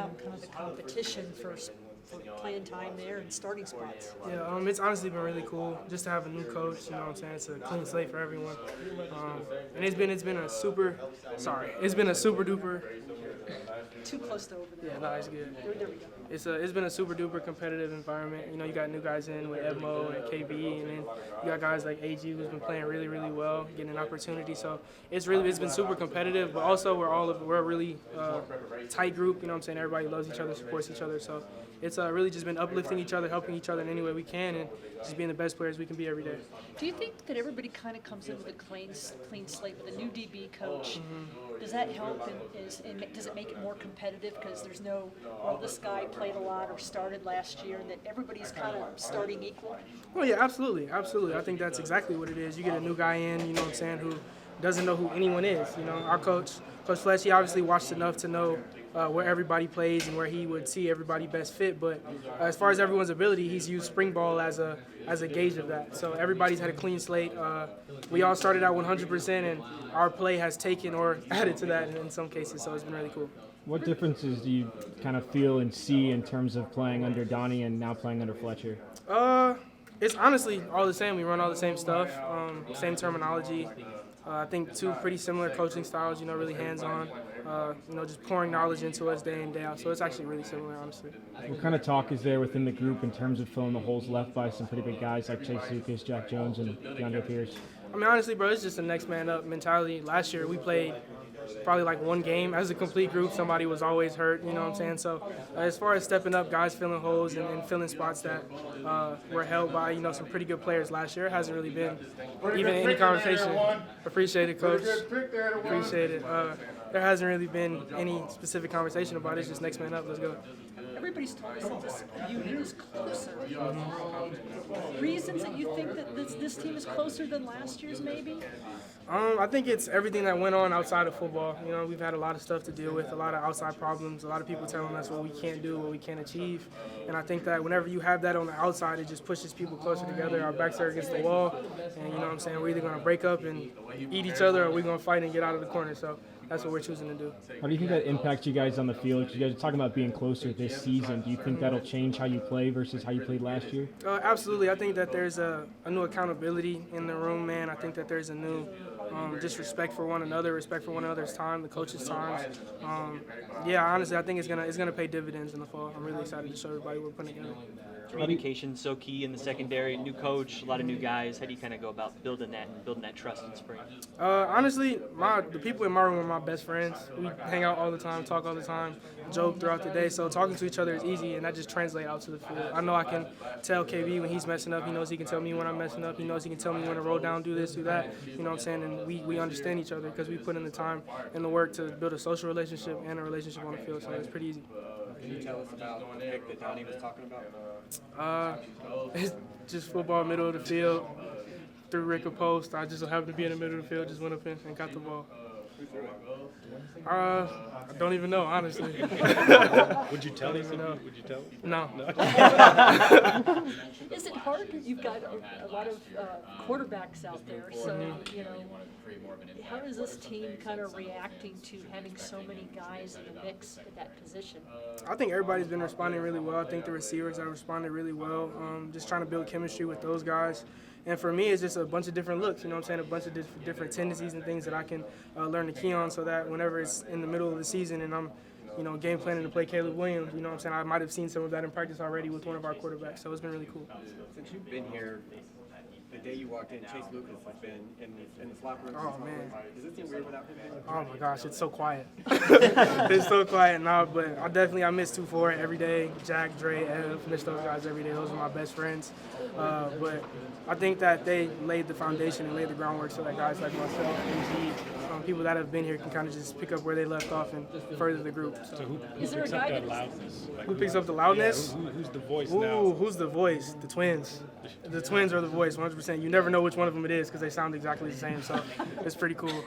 about kind of the competition for playing time there and starting spots? Yeah, it's honestly been really cool just to have a new coach. You know what I'm saying? It's a clean slate for everyone, and it's been a super duper. Too close to over there. Yeah, no, it's good. There we go. It's been a super duper competitive environment. You know, you got new guys in with Edmo and KB, and then you got guys like AG who's been playing really, really well, getting an opportunity. So it's been super competitive, but also we're a really tight group. You know what I'm saying? Everybody loves each other, supports each other. So it's really just been uplifting each other, helping each other in any way we can, and just being the best players we can be every day. Do you think that everybody kind of comes in with a clean slate with a new DB coach? Mm-hmm. Does that help, and does it make it more competitive because there's no, well, this guy played a lot or started last year, and that everybody's kind of starting equal? Oh, yeah, absolutely. I think that's exactly what it is. You get a new guy in, you know what I'm saying, who doesn't know who anyone is. You know, our coach Fletch, he obviously watched enough to know where everybody plays and where he would see everybody best fit. But as far as everyone's ability, he's used spring ball as a gauge of that. So everybody's had a clean slate. We all started out 100%, and our play has taken or added to that in some cases. So it's been really cool. What differences do you kind of feel and see in terms of playing under Donnie and now playing under Fletcher? It's honestly all the same. We run all the same stuff, same terminology. I think two pretty similar coaching styles, you know, really hands-on, you know, just pouring knowledge into us day in, day out. So it's actually really similar, honestly. What kind of talk is there within the group in terms of filling the holes left by some pretty big guys like Chase Lucas, Jack Jones, and DeAndre Pierce? I mean, honestly, bro, it's just a next man up mentality. Last year we played probably like one game as a complete group. Somebody was always hurt, you know what I'm saying? So as far as stepping up, guys filling holes and filling spots that were held by, you know, some pretty good players last year, it hasn't really been even any conversation. Appreciate it, Coach. Appreciate it. There hasn't really been any specific conversation about it. It's just next man up. Let's go. Everybody's told us that this unit is closer. Reasons that you think that this team is closer than last year's, maybe? I think it's everything that went on outside of football. You know, we've had a lot of stuff to deal with, a lot of outside problems, a lot of people telling us what we can't do, what we can't achieve. And I think that whenever you have that on the outside, it just pushes people closer together. Our backs are against the wall, and you know what I'm saying, we're either going to break up and eat each other or we're going to fight and get out of the corner. So that's what we're choosing to do. How do you think that impacts you guys on the field? You guys are talking about being closer this season. Do you think that'll change how you play versus how you played last year? Absolutely. I think that there's a new accountability in the room, man. I think that there's a new just respect for one another, respect for one another's time, the coaches' times. Yeah, honestly, I think it's gonna pay dividends in the fall. I'm really excited to show everybody what we're putting together. Communication so key in the secondary. New coach, a lot of new guys. How do you kind of go about building that trust in spring? Honestly, the people in my room are my best friends. We hang out all the time, talk all the time, joke throughout the day. So talking to each other is easy, and that just translates out to the field. I know I can tell KB when he's messing up. He knows he can tell me when I'm messing up. He knows he can tell me when to roll down, do this, do that. You know what I'm saying? And we understand each other because we put in the time and the work to build a social relationship and a relationship on the field. So it's pretty easy. Can you tell us about the pick that Donnie was talking about? It's just football, middle of the field, through Rick a post. I just happened to be in the middle of the field, just went up in and got the ball. I don't even know, honestly. Would you tell him? Would you tell him? No. Is it hard? You've got a lot of quarterbacks out there, so, you know, how is this team kind of reacting to having so many guys in the mix at that position? I think everybody's been responding really well. I think the receivers have responded really well. Just trying to build chemistry with those guys. And for me, it's just a bunch of different looks, you know what I'm saying, a bunch of different tendencies and things that I can learn to key on so that whenever it's in the middle of the season and I'm, you know, game planning to play Caleb Williams, you know what I'm saying, I might have seen some of that in practice already with one of our quarterbacks. So it's been really cool. Since you've been here, the day you walked in, Chase Lucas has been in the locker room. Oh, man. Does it seem weird without him? Oh, my gosh, it's so quiet. It's so quiet now, but I miss 2-4 every day. Jack, Dre, Ev, miss those guys every day. Those are my best friends. But I think that they laid the foundation and laid the groundwork so that guys like myself and people that have been here can kind of just pick up where they left off and further the group. So who Is there a picks up guy that that- loudness? who picks up the loudness? Yeah, who's the voice Ooh, now? who's the voice? The twins. The twins are the voice, 100%. You never know which one of them it is because they sound exactly the same, so it's pretty cool.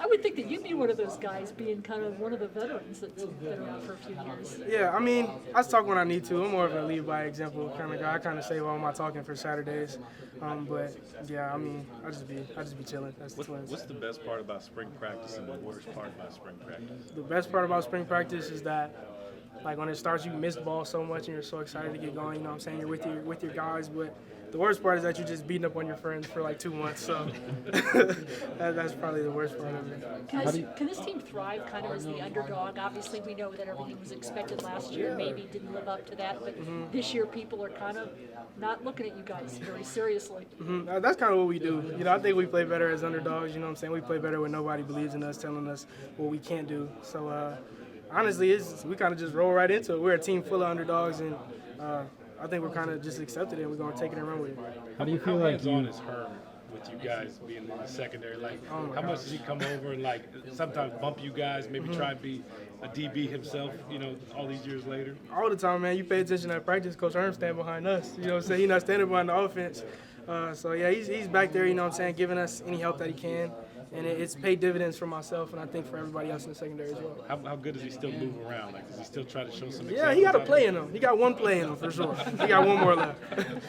I would think that you'd be one of those guys, being kind of one of the veterans that's been around for a few years. Yeah, I mean, I talk when I need to. I'm more of a lead by example kind of guy. I kind of save all my talking for Saturdays. But yeah, I mean, I just be chilling. That's the twins. What's the best part about spring practice and the worst part about spring practice? The best part about spring practice is that like when it starts, you miss the ball so much and you're so excited to get going. You know what I'm saying? You're with your guys, but the worst part is that you're just beating up on your friends for like 2 months. So that's probably the worst part of it. Can this team thrive kind of as the underdog? Obviously, we know that everything was expected last year, maybe didn't live up to that, but this year people are kind of not looking at you guys very seriously. That's kind of what we do. You know, I think we play better as underdogs. You know what I'm saying? We play better when nobody believes in us, telling us what we can't do. So honestly, we kind of just roll right into it. We're a team full of underdogs, and I think we're kind of just accepted it, and we're going to take it and run with it. How do you feel like you? Hands-on is Herm with you guys being in the secondary? Like, how much does he come over and like sometimes bump you guys, maybe try and be a DB himself, you know, all these years later? All the time, man. You pay attention at practice, Coach Herm stand behind us. You know what I'm saying? He's not standing behind the offense. So, yeah, he's back there, you know what I'm saying, giving us any help that he can. And it's paid dividends for myself and I think for everybody else in the secondary as well. How good does he still move around? Like, does he still try to show some? Yeah, he got a play in him. He got one play in him for sure. He got one more left.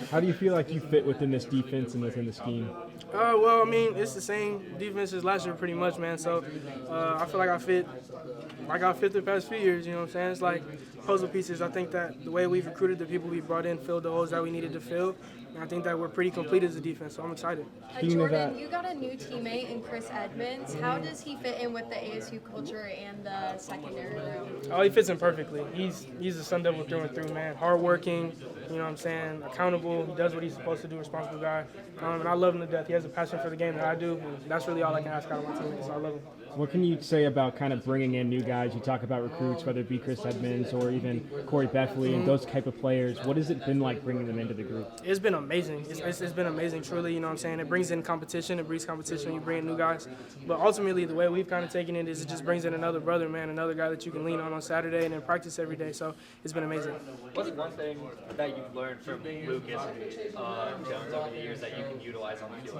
How do you feel like you fit within this defense and within the scheme? Well, I mean, it's the same defense as last year pretty much, man. So I feel like I fit the past few years, you know what I'm saying? It's like puzzle pieces. I think that the way we've recruited the people we brought in filled the holes that we needed to fill. And I think that we're pretty complete as a defense, so I'm excited. Jordan, you got a new teammate in Chris Edmonds. How does he fit in with the ASU culture and the secondary room? Oh, he fits in perfectly. He's a Sun Devil through and through, man. Hardworking, you know what I'm saying, accountable. He does what he's supposed to do, responsible guy. And I love him to death. He has a passion for the game that I do, and that's really all I can ask out of my teammates, so I love him. What can you say about kind of bringing in new guys? You talk about recruits, whether it be Chris Edmonds or even Corey Beffley and those type of players. What has it been like bringing them into the group? It's been amazing. It's been amazing, truly. You know what I'm saying? It brings in competition. It breeds competition when you bring in new guys. But ultimately, the way we've kind of taken it is it just brings in another brother, man, another guy that you can lean on Saturday and then practice every day. So it's been amazing. What's one thing that you've learned from Lucas Jones over the years that you can utilize on the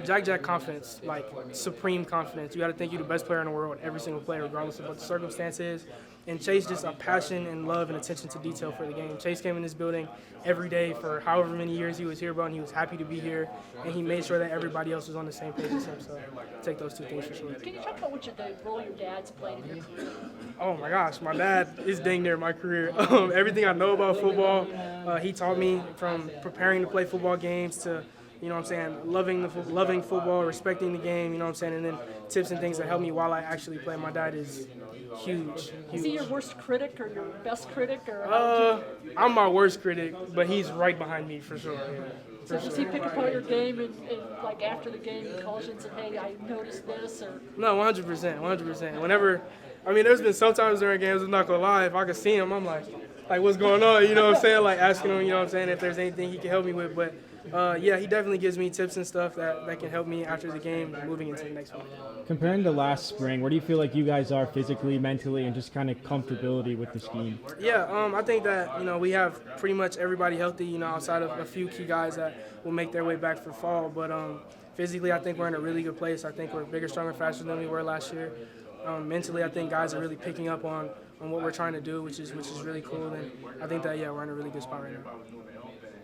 field? Jack confidence, like supreme confidence. You got to think you're the best player in the world, every single player, regardless of what the circumstance is. And Chase just a passion and love and attention to detail for the game. Chase came in this building every day for however many years he was here, bro, and he was happy to be here. And he made sure that everybody else was on the same page as him. So take those two things for sure. Can you talk about the role your dad's played in your career? Oh my gosh, my dad is dang near my career. Everything I know about football, he taught me from preparing to play football games to, you know what I'm saying, loving football, respecting the game, you know what I'm saying, and then tips and things that help me while I actually play. My dad is huge. Is he your worst critic or your best critic? Or I'm my worst critic, but he's right behind me for sure. Yeah. So does he pick apart your game and like after the game he calls you and says, hey, I noticed this? Or No, 100%. Whenever, I mean, there's been sometimes during games, I'm not going to lie, if I could see him, I'm like, what's going on? You know what I'm saying? Like asking him, you know what I'm saying, if there's anything he can help me with. But yeah, he definitely gives me tips and stuff that can help me after the game moving into the next one. Comparing to last spring, where do you feel like you guys are physically, mentally, and just kind of comfortability with the scheme? Yeah, I think that, you know, we have pretty much everybody healthy, you know, outside of a few key guys that will make their way back for fall. But physically, I think we're in a really good place. I think we're bigger, stronger, faster than we were last year. Mentally, I think guys are really picking up on what we're trying to do, which is really cool. And I think that, yeah, we're in a really good spot right now.